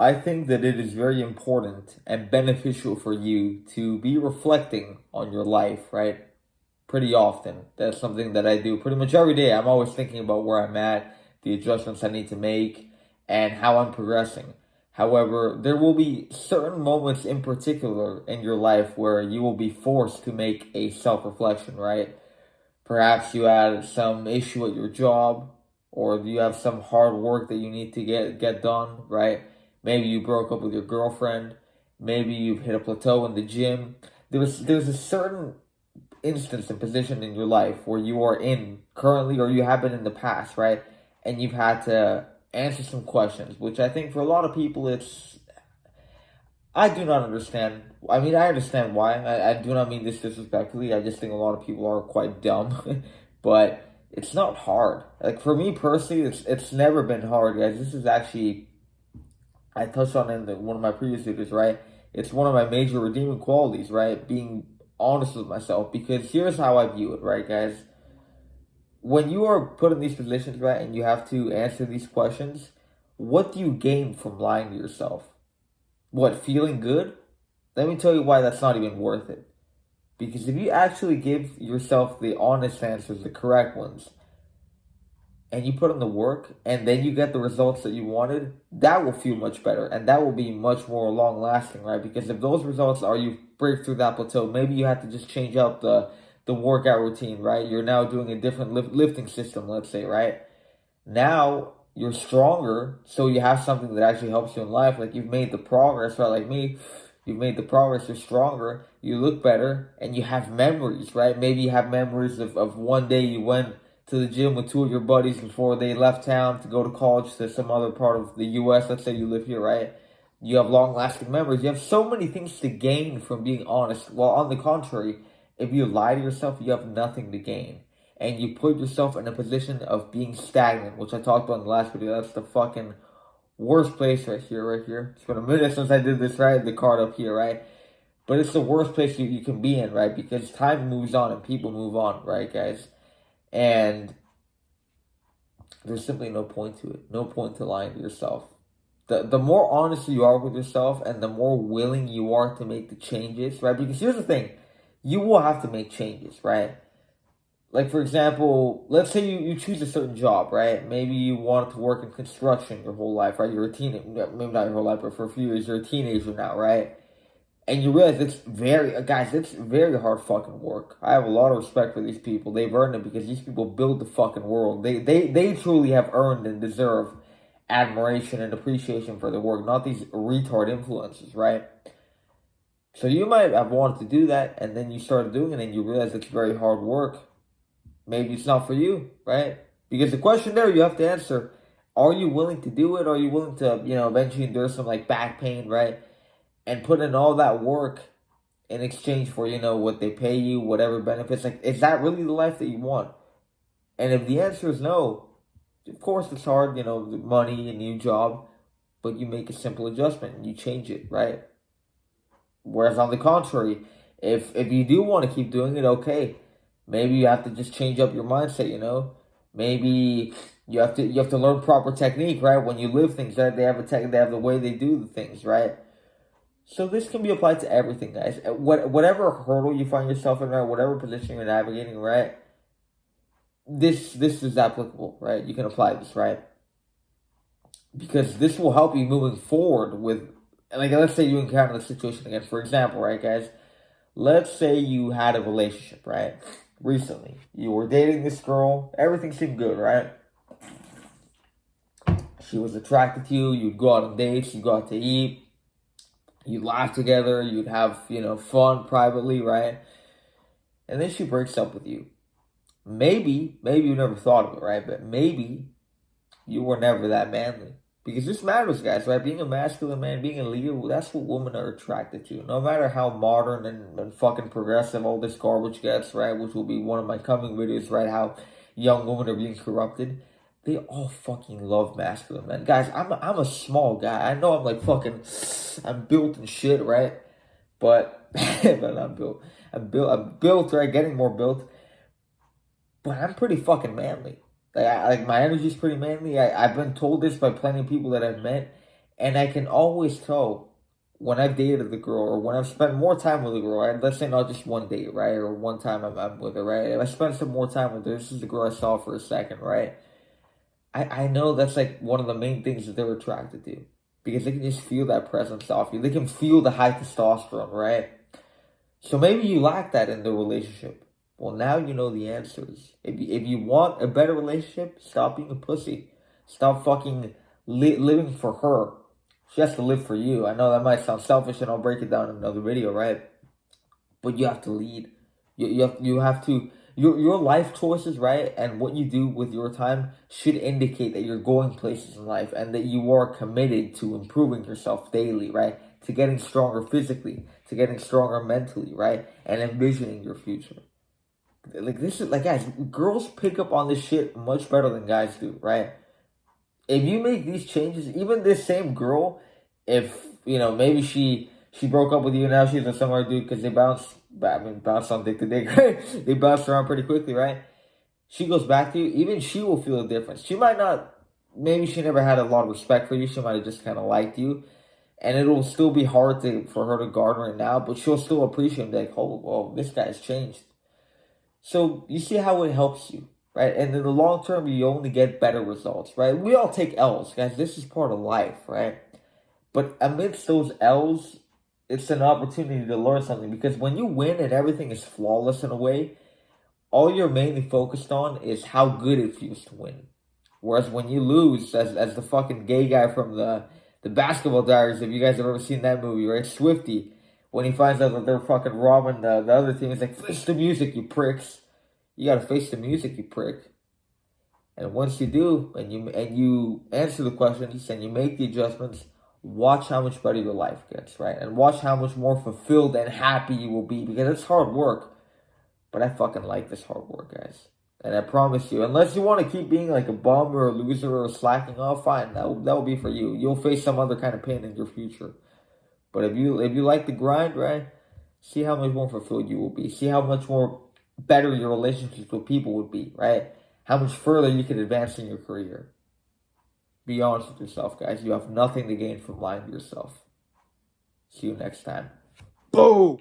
I think that it is very important and beneficial for you to be reflecting on your life, right? Pretty often. That's something that I do pretty much every day. I'm always thinking about where I'm at, the adjustments I need to make, and how I'm progressing. However, there will be certain moments in particular in your life where you will be forced to make a self reflection, right? Perhaps you had some issue at your job, or you have some hard work that you need to get done, right? Maybe you broke up with your girlfriend. Maybe you've hit a plateau in the gym. There's a certain instance and position in your life where you are in currently or you have been in the past, right? And you've had to answer some questions, which I think for a lot of people I do not understand. I mean, I understand why. I do not mean this disrespectfully. I just think a lot of people are quite dumb. But it's not hard. Like for me personally, it's never been hard, guys. This is actually I touched on in one of my previous videos, right? It's one of my major redeeming qualities, right? Being honest with myself. Because here's how I view it, right, guys? When you are put in these positions, right, and you have to answer these questions, what do you gain from lying to yourself? What, feeling good? Let me tell you why that's not even worth it. Because if you actually give yourself the honest answers, the correct ones, and you put in the work and then you get the results that you wanted, that will feel much better and that will be much more long lasting, right? Because if those results are you break through that plateau, maybe you have to just change up the workout routine, right? You're now doing a different lifting system, let's say, right? Now you're stronger, so you have something that actually helps you in life. Like you've made the progress, right? Like me, you've made the progress, you're stronger, you look better, and you have memories, right? Maybe you have memories of one day you went to the gym with two of your buddies before they left town to go to college to some other part of the US. Let's say you live here, right? You have long lasting memories. You have so many things to gain from being honest. Well, on the contrary, if you lie to yourself, you have nothing to gain. And you put yourself in a position of being stagnant, which I talked about in the last video. That's the fucking worst place right here, right here. It's been a minute since I did this, right? The card up here, right? But it's the worst place you can be in, right? Because time moves on and people move on, right, guys? And there's simply no point to it. No point to lying to yourself. The more honest you are with yourself and the more willing you are to make the changes, right? Because here's the thing. You will have to make changes, right? Like, for example, let's say you choose a certain job, right? Maybe you want to work in construction your whole life, right? You're a teenager, maybe not your whole life, but for a few years, you're a teenager now, right? And you realize guys, it's very hard fucking work. I have a lot of respect for these people. They've earned it because these people build the fucking world. They truly have earned and deserve admiration and appreciation for their work, not these retard influences, right? So you might have wanted to do that, and then you started doing it, and you realize it's very hard work. Maybe it's not for you, right? Because the question there you have to answer, are you willing to do it? Are you willing to, eventually endure some like back pain, right? And put in all that work in exchange for, what they pay you, whatever benefits. Like, is that really the life that you want? And if the answer is no, of course it's hard, the money, a new job, but you make a simple adjustment and you change it, right? Whereas on the contrary, if you do want to keep doing it, okay, maybe you have to just change up your mindset, Maybe you have to learn proper technique, right? When you live things, right? They have the way they do the things, right? So this can be applied to everything, guys. Whatever hurdle you find yourself in, right? Whatever position you're navigating, right? This is applicable, right? You can apply this, right? Because this will help you moving forward with, like, let's say you encounter the situation again. For example, right, guys? Let's say you had a relationship, right? Recently. You were dating this girl. Everything seemed good, right? She was attracted to you. You'd go out on dates. You go out to eat. You'd laugh together. You'd have, fun privately, right? And then she breaks up with you. Maybe you never thought of it, right? But maybe you were never that manly. Because this matters, guys, right? Being a masculine man, being a leader, that's what women are attracted to. No matter how modern and fucking progressive all this garbage gets, right? Which will be one of my coming videos, right? How young women are being corrupted. They all fucking love masculine men. Guys, I'm a small guy. I know I'm like fucking, I'm built and shit, right? But, but I'm built, right? Getting more built. But I'm pretty fucking manly. Like my energy's pretty manly. I've been told this by plenty of people that I've met, And I can always tell when I've dated the girl or when I've spent more time with a girl, right? Let's say not just one date, right? Or one time I'm with her, right? If I spend some more time with her, this is the girl I saw for a second, right? I know that's like one of the main things that they're attracted to because they can just feel that presence off you. They can feel the high testosterone, right? So maybe you lack that in the relationship. Well, now you know the answers. If you want a better relationship, stop being a pussy. Stop fucking living for her. She has to live for you. I know that might sound selfish, and I'll break it down in another video, right? But you have to lead. You have to your life choices, right? And what you do with your time should indicate that you're going places in life and that you are committed to improving yourself daily, right? To getting stronger physically, to getting stronger mentally, right? And envisioning your future. Like this is like guys, girls pick up on this shit much better than guys do, right? If you make these changes, even this same girl, if maybe she broke up with you, now she's with some other dude because they bounce on dick to dick, right? They bounce around pretty quickly, right? She goes back to you, even she will feel a difference. She might not, maybe she never had a lot of respect for you. She might have just kind of liked you, and it'll still be hard for her to garner it now, but she'll still appreciate it. Like, oh, well, this guy's changed. So you see how it helps you, right? And in the long term, you only get better results, right? We all take L's, guys. This is part of life, right? But amidst those L's, it's an opportunity to learn something because when you win and everything is flawless in a way, all you're mainly focused on is how good it feels to win. Whereas when you lose, as the fucking gay guy from the Basketball Diaries, if you guys have ever seen that movie, right? Swifty, when he finds out that they're fucking robbing the other team, he's like, face the music, you pricks. You gotta face the music, you prick. And once you do, and you answer the questions and you make the adjustments, watch how much better your life gets, right? And watch how much more fulfilled and happy you will be because it's hard work. But I fucking like this hard work, guys. And I promise you, unless you want to keep being like a bum or a loser or slacking off, fine, that will be for you. You'll face some other kind of pain in your future. But if you like the grind, right, see how much more fulfilled you will be. See how much more better your relationships with people would be, right? How much further you can advance in your career. Be honest with yourself, guys. You have nothing to gain from lying to yourself. See you next time. Boom!